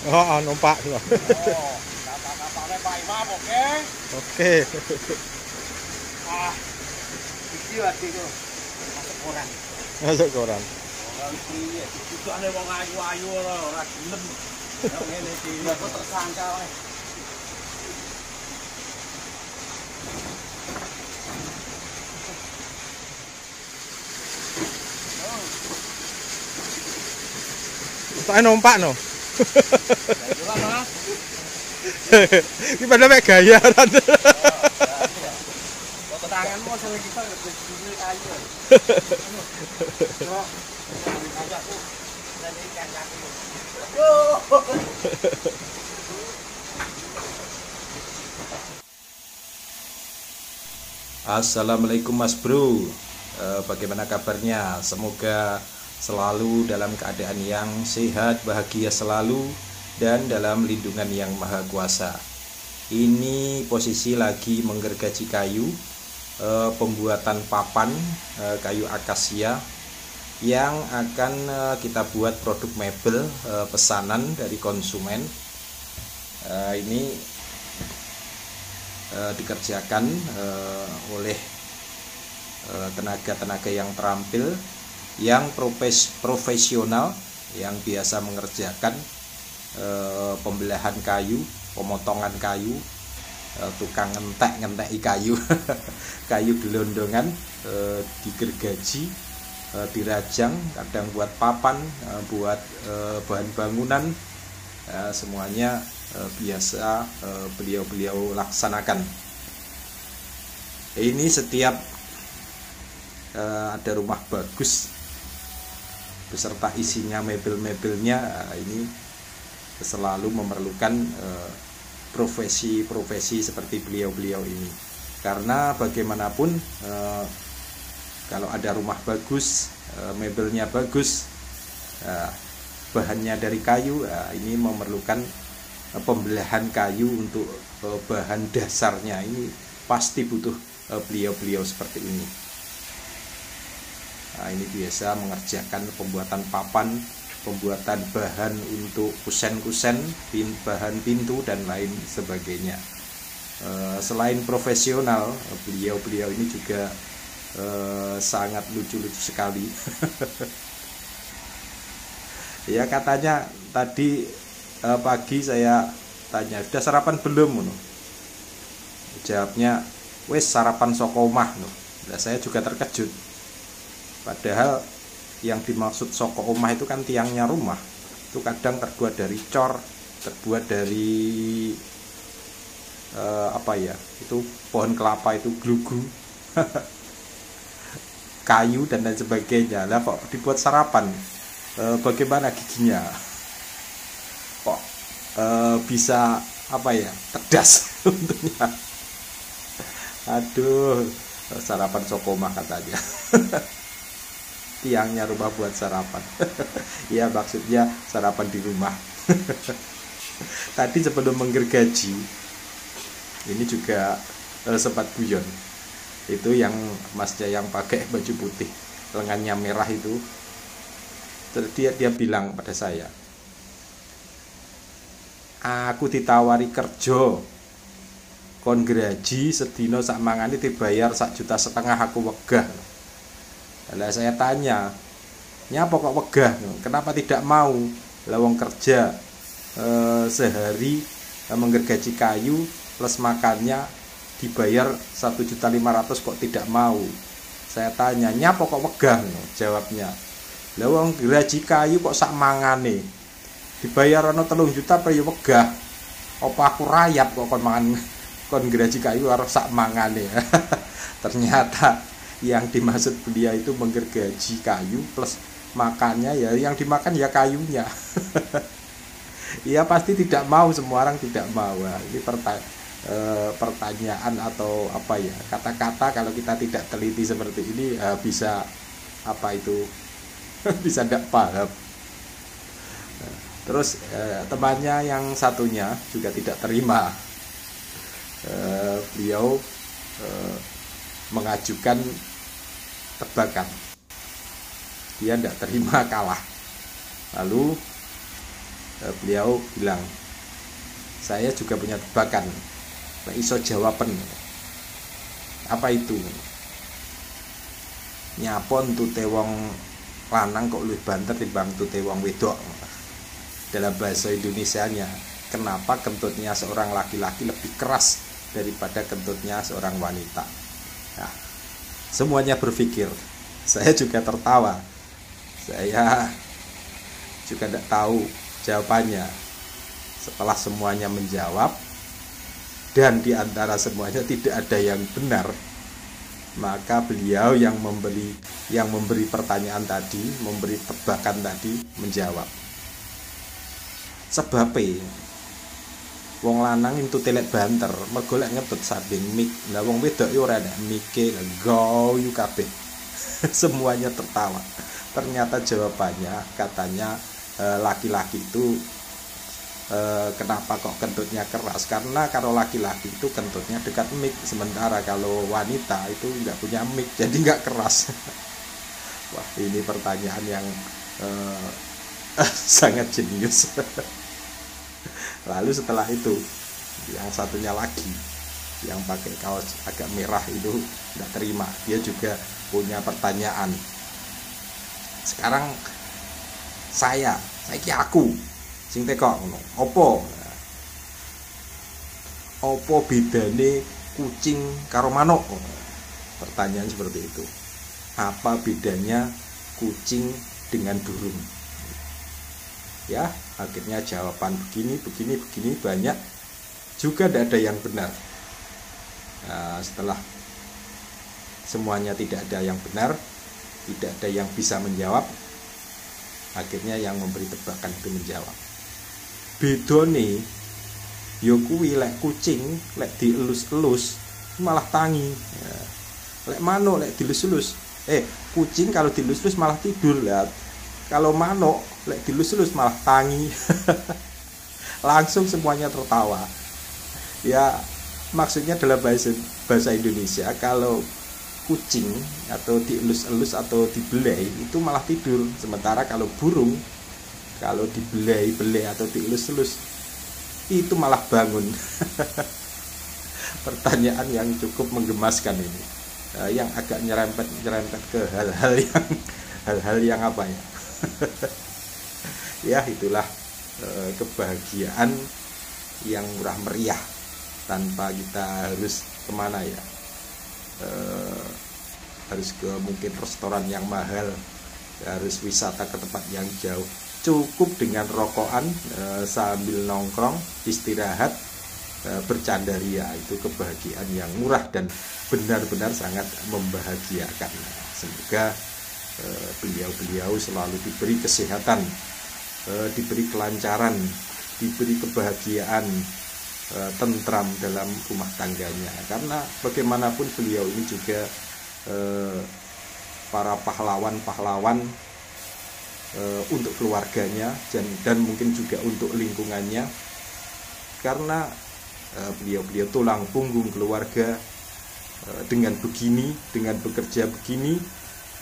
Oh, numpak loh. Oh, kapal-kapalnya Pak Imam, oke? Oke. Ah, iki lagi tuh. Masuk koran. Masuk koran. Orang piye? Didudukane wong ayu-ayu ora gelem. Ya ngene iki. Ya kok tersangka wae. Tak numpak no. Ya Mas. Iki padahal mek gaya kan. Kok tanganmu sing kita duduk kayu. Yo. Kajaku. Dan iki kajaku. Yo. Assalamualaikum Mas Bro. Bagaimana kabarnya? Semoga selalu dalam keadaan yang sehat, bahagia selalu, dan dalam lindungan yang maha kuasa. Ini posisi lagi menggergaji kayu, pembuatan papan kayu akasia yang akan kita buat produk mebel pesanan dari konsumen. Ini dikerjakan oleh tenaga-tenaga yang terampil, yang profesional, yang biasa mengerjakan pembelahan kayu, pemotongan kayu, tukang ngentek kayu, kayu gelondongan, digergaji, dirajang, kadang buat papan, buat bahan bangunan, semuanya biasa beliau-beliau laksanakan. Ini setiap ada rumah bagus beserta isinya mebel-mebelnya, ini selalu memerlukan profesi-profesi seperti beliau-beliau ini, karena bagaimanapun kalau ada rumah bagus, mebelnya bagus, bahannya dari kayu, ini memerlukan pembelahan kayu untuk bahan dasarnya. Ini pasti butuh beliau-beliau seperti ini. Nah, ini biasa mengerjakan pembuatan papan, pembuatan bahan untuk kusen-kusen, bahan pintu dan lain sebagainya. Selain profesional, beliau-beliau ini juga sangat lucu-lucu sekali. Ya, katanya tadi pagi saya tanya, "Sudah sarapan belum?" Jawabnya, "Wes sarapan saka omah." Nah, saya juga terkejut. Padahal yang dimaksud saka omah itu kan tiangnya rumah. Itu kadang terbuat dari cor, terbuat dari itu pohon kelapa, itu glugu, kayu dan lain sebagainya. Lah kok dibuat sarapan? Bagaimana giginya? Kok bisa pedas untungnya. Aduh, sarapan sokoma katanya. Tiangnya rumah buat sarapan. Ya, maksudnya sarapan di rumah. Tadi sebelum menggergaji, ini juga sempat guyon. Itu yang masnya yang pakai baju putih, lengannya merah itu. Dia bilang pada saya, "Aku ditawari kerja kon graji sedina sak mangane dibayar 1,5 juta aku wegah." Lah saya tanya, "Nyapa kok wegah? Kenapa tidak mau? Lah wong kerja sehari menggergaji kayu plus makannya dibayar 1,5 juta kok tidak mau?" Saya tanya, "Nyapa kok wegah?" Jawabnya, "Lah wong gergaji kayu kok sak mangane dibayar ana 3 juta apa ya wegah? Apa aku rayap kok kon gergaji kayu karo sak mangane." Ternyata yang dimaksud beliau itu menggergaji kayu plus makannya, ya yang dimakan ya kayunya. Ya pasti tidak mau, semua orang tidak mau. Ini pertanyaan atau kata-kata kalau kita tidak teliti seperti ini bisa bisa tidak paham. Terus temannya yang satunya juga tidak terima. Beliau mengajukan tebakan. Dia tidak terima kalah. Lalu beliau bilang, saya juga punya tebakan, iso jawaban. Apa itu? Nyapon tute wong lanang kok luwih banter timbang tute wong wedok. Dalam bahasa Indonesianya, kenapa kentutnya seorang laki-laki lebih keras daripada kentutnya seorang wanita? Nah, semuanya berpikir. Saya juga tertawa. Saya juga tidak tahu jawabannya. Setelah semuanya menjawab, dan di antara semuanya tidak ada yang benar, maka beliau yang memberi pertanyaan tadi, memberi tebakan tadi, menjawab. Sebabnya wong lanang itu telek banter, mergo lek ngetut saben mik. Lah wong wedok yo ora ada mike, goyu kabeh. Semuanya tertawa. Ternyata jawabannya katanya laki-laki itu kenapa kok kentutnya keras? Karena kalau laki-laki itu kentutnya dekat mik, sementara kalau wanita itu nggak punya mik, jadi nggak keras. Wah, ini pertanyaan yang sangat jenius. Lalu setelah itu yang satunya lagi yang pakai kaos agak merah itu tidak terima, dia juga punya pertanyaan. Sekarang saya aku sing tekok ngono. Opo bedane kucing karo manuk? Pertanyaan seperti itu. Apa bedanya kucing dengan burung? Ya, akhirnya jawaban begini banyak, juga tidak ada yang benar. Nah, setelah semuanya tidak ada yang benar, tidak ada yang bisa menjawab, akhirnya yang memberi tebakan itu menjawab. Bedone yo kuwi lek kucing lek dielus-elus malah tangi. Ya. Lek manuk lek dilus-elus, kucing kalau dilus-elus malah tidur. Lihat. Kalau manuk lek dilus-elus malah tangi. Langsung semuanya tertawa. Ya, maksudnya dalam bahasa Indonesia, kalau kucing atau dielus-elus atau dibelai itu malah tidur, sementara kalau burung kalau dibelai atau dielus-elus itu malah bangun. Pertanyaan yang cukup menggemaskan ini, yang agak nyerempet ke hal-hal yang apa ya? Ya, itulah kebahagiaan yang murah meriah tanpa kita harus kemana ya, harus ke mungkin restoran yang mahal, harus wisata ke tempat yang jauh. Cukup dengan rokokan sambil nongkrong, istirahat, bercanda ria, itu kebahagiaan yang murah dan benar-benar sangat membahagiakan. Semoga beliau-beliau selalu diberi kesehatan, diberi kelancaran, diberi kebahagiaan, tentram dalam rumah tangganya. Karena bagaimanapun beliau ini juga para pahlawan untuk keluarganya dan mungkin juga untuk lingkungannya, karena beliau tulang punggung keluarga. Dengan bekerja begini,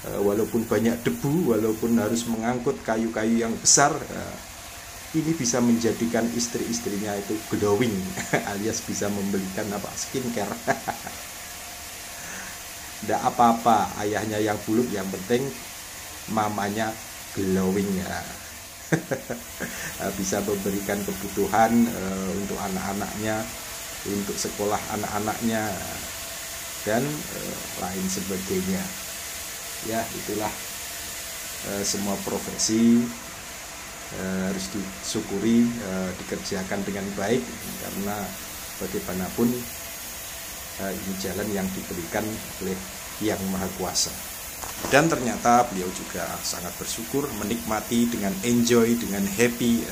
walaupun banyak debu, walaupun harus mengangkut kayu-kayu yang besar, ini bisa menjadikan istri-istrinya itu glowing, alias bisa membelikan skincare. Tidak apa-apa ayahnya yang buluk, yang penting mamanya glowing ya. Bisa memberikan kebutuhan untuk anak-anaknya, untuk sekolah anak-anaknya, dan lain sebagainya. Ya, itulah semua profesi harus disyukuri, dikerjakan dengan baik, karena bagaimanapun ini jalan yang diberikan oleh Yang Maha Kuasa. Dan ternyata beliau juga sangat bersyukur, menikmati dengan enjoy, dengan happy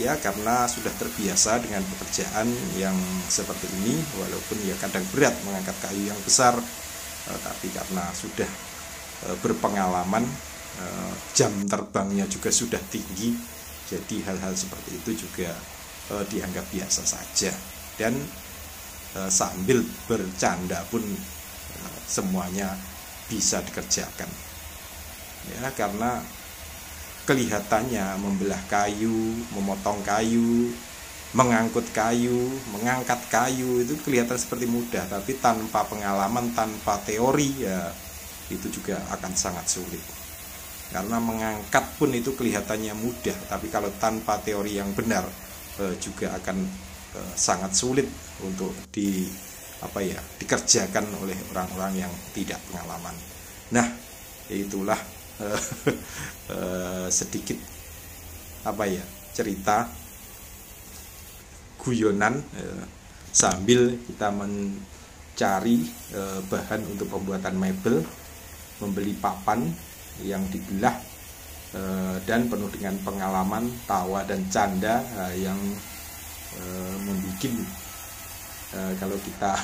ya, karena sudah terbiasa dengan pekerjaan yang seperti ini. Walaupun ya kadang berat mengangkat kayu yang besar, tapi karena sudah berpengalaman, jam terbangnya juga sudah tinggi, jadi hal-hal seperti itu juga dianggap biasa saja. Dan sambil bercanda pun semuanya bisa dikerjakan ya, karena kelihatannya membelah kayu, memotong kayu, mengangkut kayu, mengangkat kayu itu kelihatan seperti mudah, tapi tanpa pengalaman, tanpa teori ya itu juga akan sangat sulit. Karena mengangkat pun itu kelihatannya mudah, tapi kalau tanpa teori yang benar juga akan sangat sulit untuk dikerjakan oleh orang-orang yang tidak pengalaman. Nah, itulah sedikit cerita guyonan sambil kita mencari bahan untuk pembuatan mebel, membeli papan yang dibelah dan penuh dengan pengalaman, tawa dan canda yang membuat kalau kita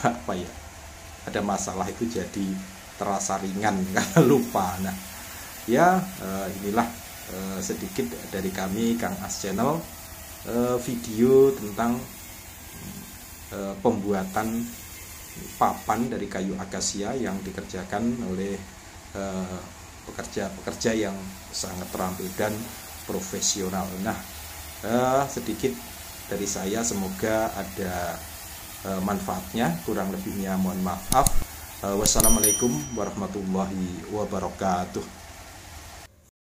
ada masalah itu jadi terasa ringan karena lupa. Nah ya, inilah sedikit dari kami Kang As Channel, video tentang pembuatan papan dari kayu akasia yang dikerjakan oleh pekerja-pekerja yang sangat terampil dan profesional. Nah, sedikit dari saya, semoga ada manfaatnya, kurang lebihnya mohon maaf. Wassalamualaikum warahmatullahi wabarakatuh.